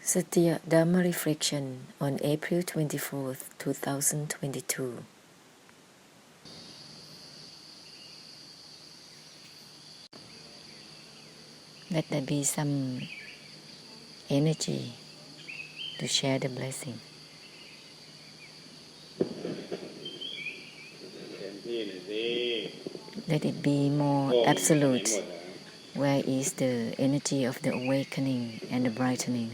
Satya Dharma Reflection on April 24th, 2022. Let there be some energy to share the blessing. Let it be more absolute. Where is the energy of the awakening and the brightening?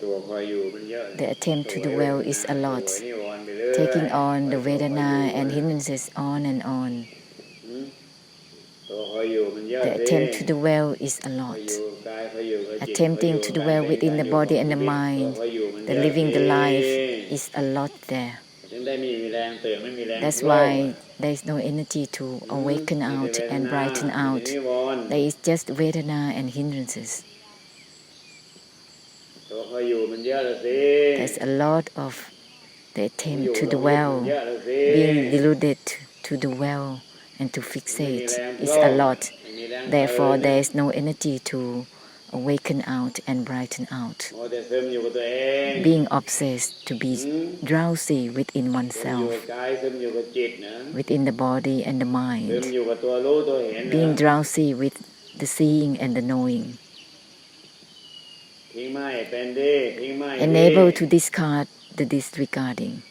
The attempt to do well is a lot, taking on the Vedana and hindrances on and on. The attempt to do well is a lot. Attempting to do well within the body and the mind, the living the life is a lot there. That's why there is no energy to awaken out and brighten out. There is just Vedana and hindrances. There's a lot of the attempt to do well, being deluded to do well and to fixate is a lot. Therefore, there is no energy to awaken out and brighten out. Being obsessed to be drowsy within oneself, within the body and the mind. Being drowsy with the seeing and the knowing. Enable to discard the disregarding.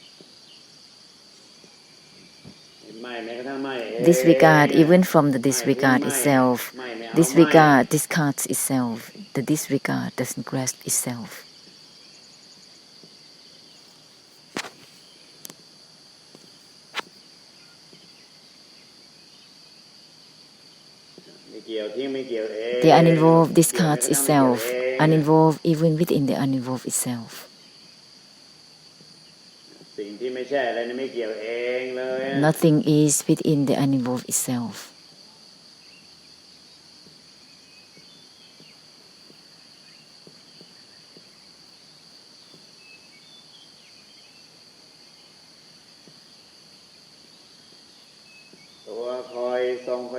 Disregard even from the disregard itself. Disregard discards itself. The disregard doesn't grasp itself. The uninvolved discards itself, uninvolved even within the uninvolved itself. Nothing is within the uninvolved itself.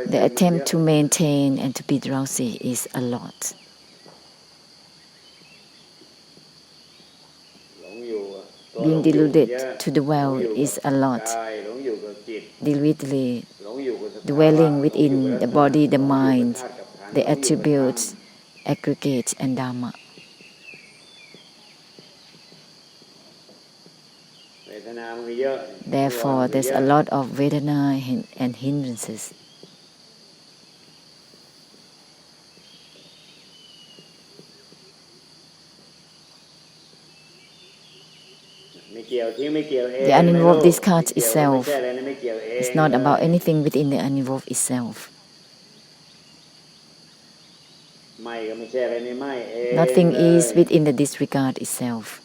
The attempt to maintain and to be drowsy is a lot. Being deluded to the well is a lot. Deludedly dwelling within the body, the mind, the attributes, aggregates and Dharma. Therefore, there's a lot of Vedana and hindrances. The uninvolved discards itself. It's not about anything within the uninvolved itself. Nothing is within the disregard itself.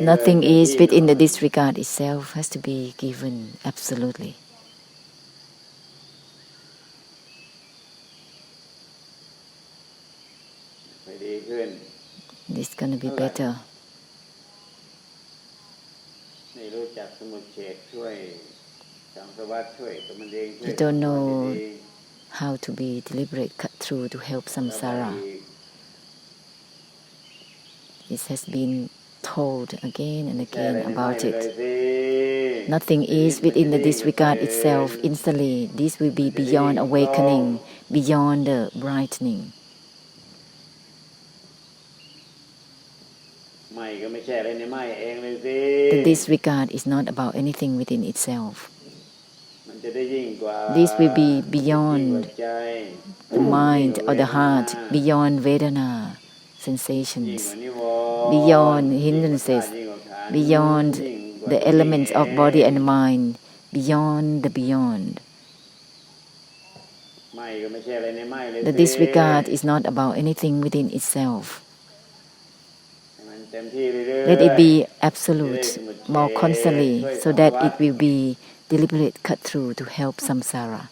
Nothing is within the disregard itself has to be given absolutely. It's going to be better. You don't know how to be deliberate, cut through to help samsara. It has been told again and again about it. Nothing is within the disregard itself instantly. This will be beyond awakening, beyond the brightening. The disregard is not about anything within itself. This will be beyond the mind or the heart, beyond Vedana, sensations, beyond hindrances, beyond the elements of body and mind, beyond the beyond. The disregard is not about anything within itself. Let it be absolute, more constantly, so that it will be deliberate cut through to help samsara.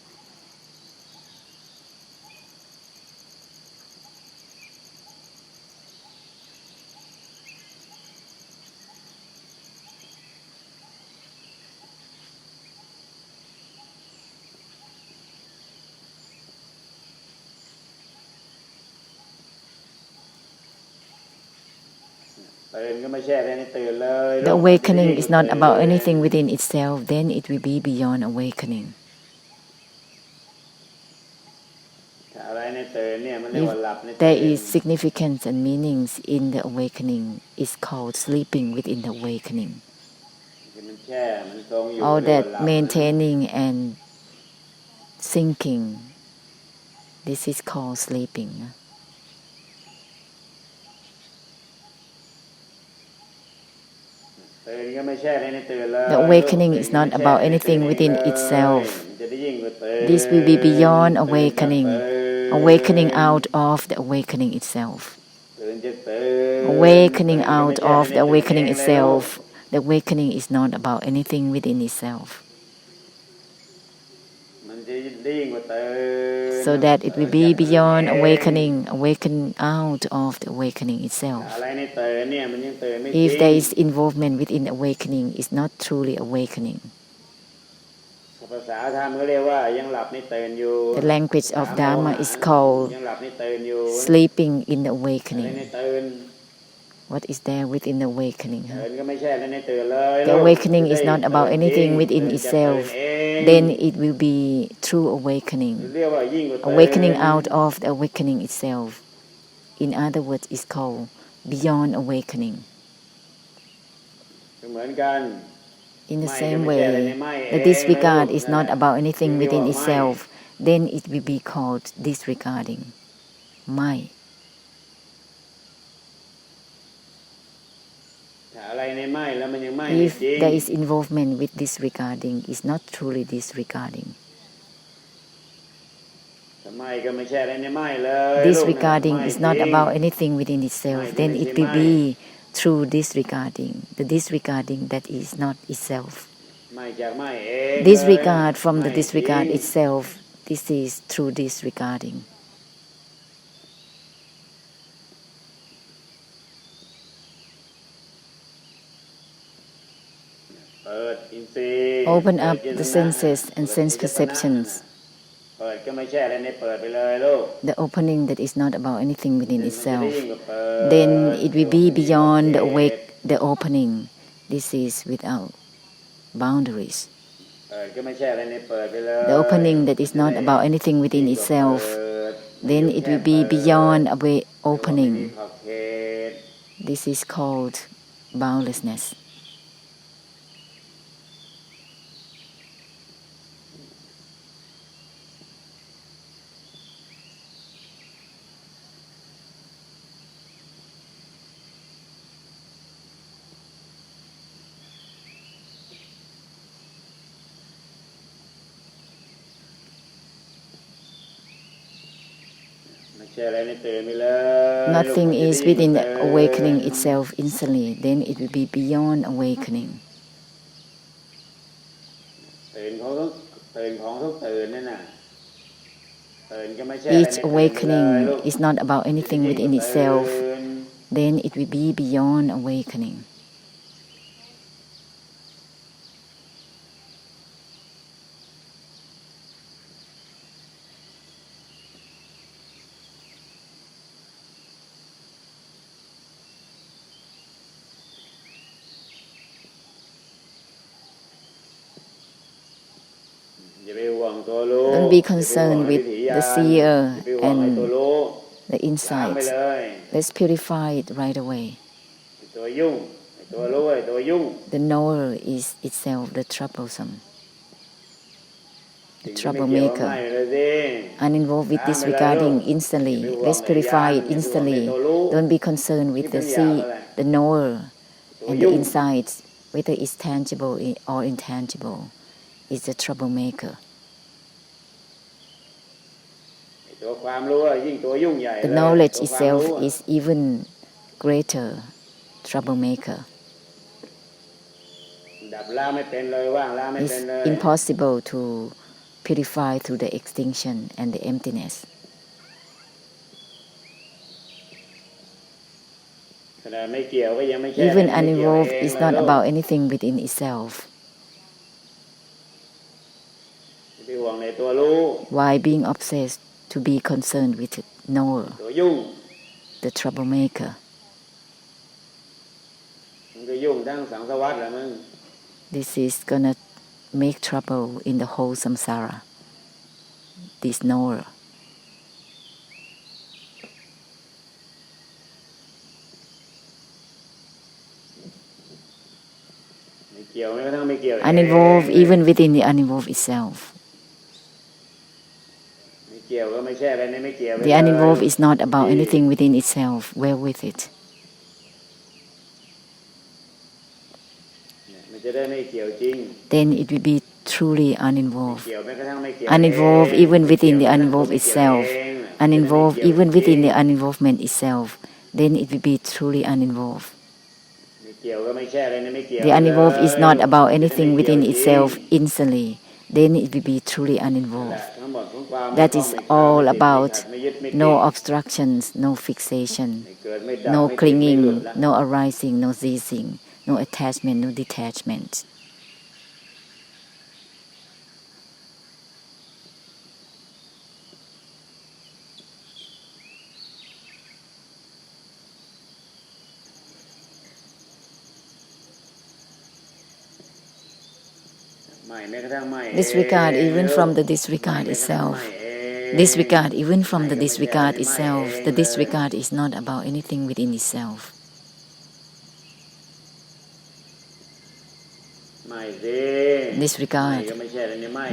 The awakening is not about anything within itself, then it will be beyond awakening. If there is significance and meanings in the awakening, it's called sleeping within the awakening. All that maintaining and sinking, this is called sleeping. The awakening is not about anything within itself. This will be beyond awakening, awakening out of the awakening itself. Awakening out of the awakening itself. The awakening is not about anything within itself. So that it will be beyond awakening, awaken out of the awakening itself. If there is involvement within awakening, it's not truly awakening. The language of Dharma is called sleeping in the awakening. What is there within the awakening? The awakening is not about anything within itself. Then it will be true awakening. Awakening out of the awakening itself. In other words, is called beyond awakening. In the same way, the disregard is not about anything within itself. Then it will be called disregarding. Mai. If there is involvement with disregarding, it's not truly disregarding. Disregarding is not about anything within itself, then it will be true disregarding, the disregarding that is not itself. Disregard from the disregard itself, this is true disregarding. Open up the senses and sense perceptions. The opening that is not about anything within itself. Then it will be beyond the opening. This is without boundaries. The opening that is not about anything within itself. Then it will be beyond opening. This is called boundlessness. Nothing is within the awakening itself instantly, then it will be beyond awakening. Each awakening is not about anything within itself, then it will be beyond awakening. Don't be concerned with the seer and the insights. Let's purify it right away. The knower is itself the troublesome, the troublemaker, uninvolved with disregarding instantly. Let's purify it instantly. Don't be concerned with the knower and the insights, whether it's tangible or intangible. It's the troublemaker. The knowledge itself is even greater troublemaker. It's impossible to purify through the extinction and the emptiness. Even uninvolved is not about anything within itself. Why being obsessed to be concerned with it? Knower, the troublemaker. This is gonna make trouble in the whole samsara, this knower. Uninvolved even within the uninvolved itself. The uninvolved is not about anything within itself. Well with it. Then it will be truly uninvolved. Uninvolved even within the uninvolved itself. Uninvolved even within the uninvolvement itself. Then it will be truly uninvolved. The uninvolved is not about anything within itself instantly. Then it will be truly uninvolved. That is all about no obstructions, no fixation, no clinging, no arising, no ceasing, no attachment, no detachment. Disregard even from the disregard itself. Disregard even from the disregard itself. The disregard is not about anything within itself. Disregard.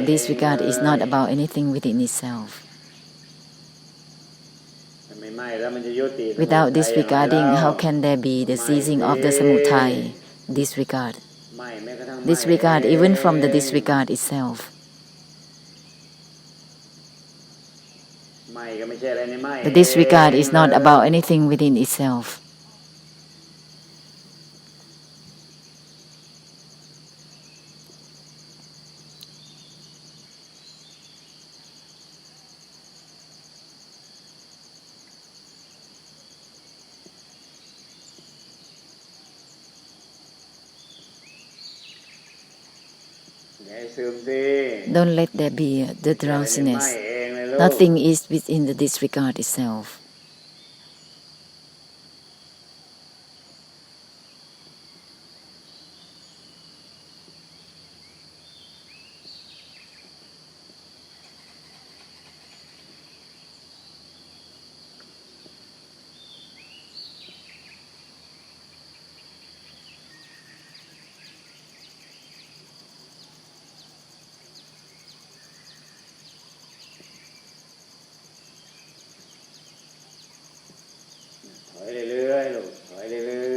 Disregard is not about anything within itself. Without disregarding, how can there be the ceasing of the samudaya? Disregard. Disregard even from the disregard itself. The disregard is not about anything within itself. Don't let there be the drowsiness. Nothing is within the disregard itself.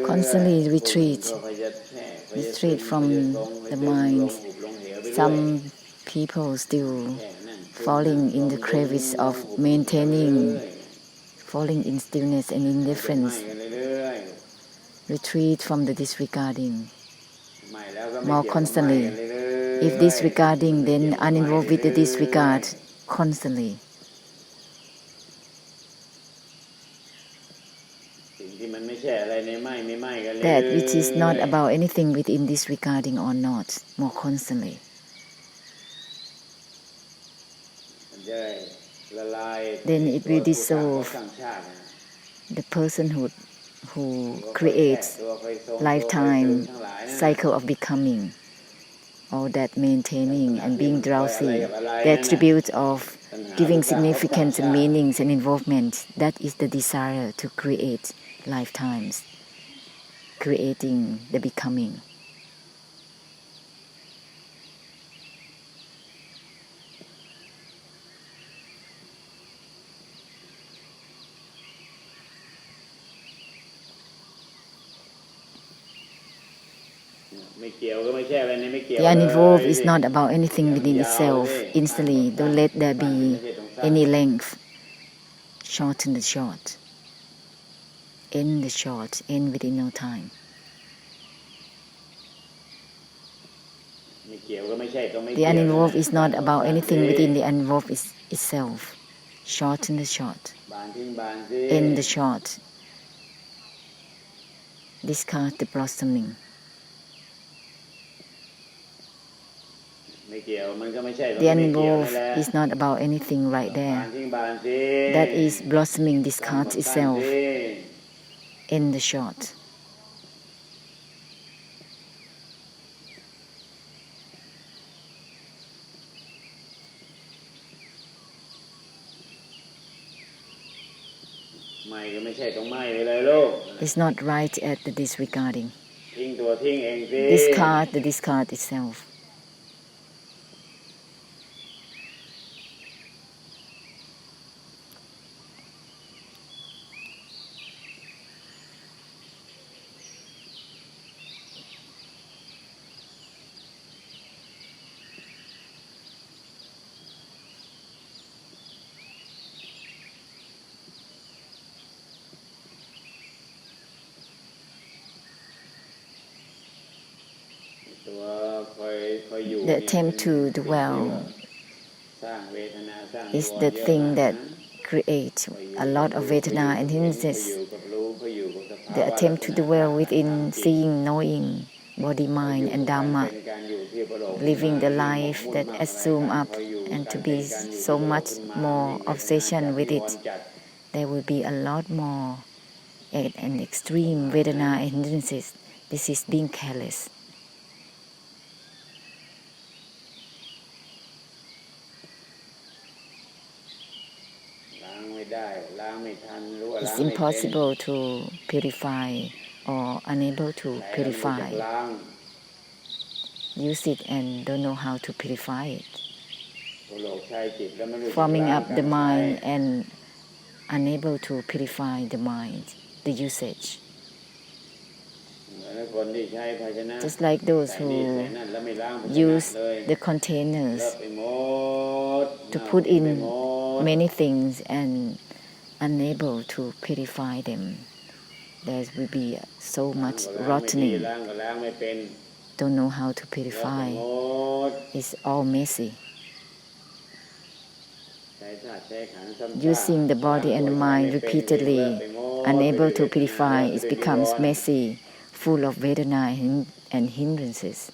Constantly retreat from the mind. Some people still falling in the crevice of maintaining, falling in stillness and indifference. Retreat from the disregarding more constantly. If disregarding, then uninvolved with the disregard constantly. That which is not about anything within disregarding or not, more constantly. Then it will dissolve the personhood who creates lifetime cycle of becoming, all that maintaining and being drowsy, the attributes of giving significance and meanings and involvement. That is the desire to create lifetimes, creating the becoming. The uninvolved is not about anything within itself instantly. Don't let there be any length. Shorten the short. End the short. End within no time. The uninvolved is not about anything within the uninvolved itself. Shorten the short. End the short. Discard the blossoming. The uninvolved is not about anything right there. That is blossoming discards itself. End the short. It's not right at the disregarding. ทิ้งตัวทิ้งเองสิ Discard the discard itself. The attempt to dwell is the thing that creates a lot of Vedana and hindrances. The attempt to dwell within seeing, knowing, body, mind, and Dharma, living the life that assume up and to be so much more obsession with it, there will be a lot more an extreme Vedana and hindrances. This is being careless. It's impossible to purify or unable to purify. Use it and don't know how to purify it. Forming up the mind and unable to purify the mind, the usage. Just like those who use the containers to put in many things and unable to purify them. There will be so much rotting. Don't know how to purify. It's all messy. Using the body and the mind repeatedly, unable to purify, it becomes messy, full of Vedana and hindrances.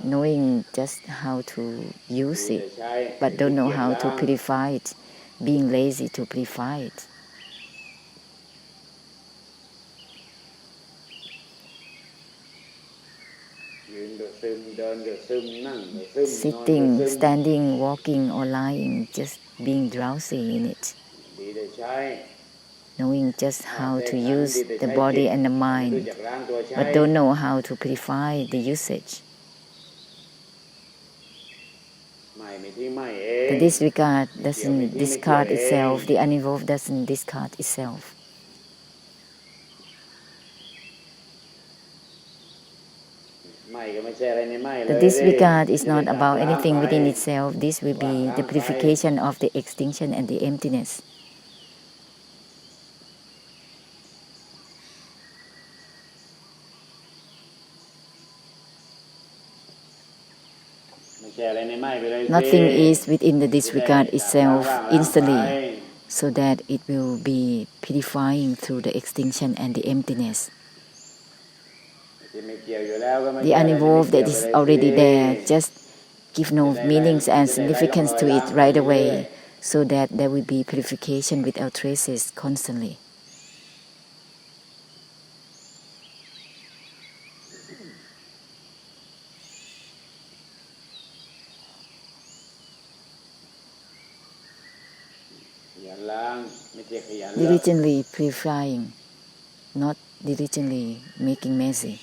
Knowing just how to use it, but don't know how to purify it, being lazy to purify it. Sitting, standing, walking, or lying, just being drowsy in it. Knowing just how to use the body and the mind, but don't know how to purify the usage. The disregard doesn't discard itself, the uninvolved doesn't discard itself. The disregard is not about anything within itself. This will be the purification of the extinction and the emptiness. Nothing is within the disregard itself instantly, so that it will be purifying through the extinction and the emptiness. The uninvolved that is already there, just give no meanings and significance to it right away, so that there will be purification without traces constantly. Diligently purifying, not diligently making messy.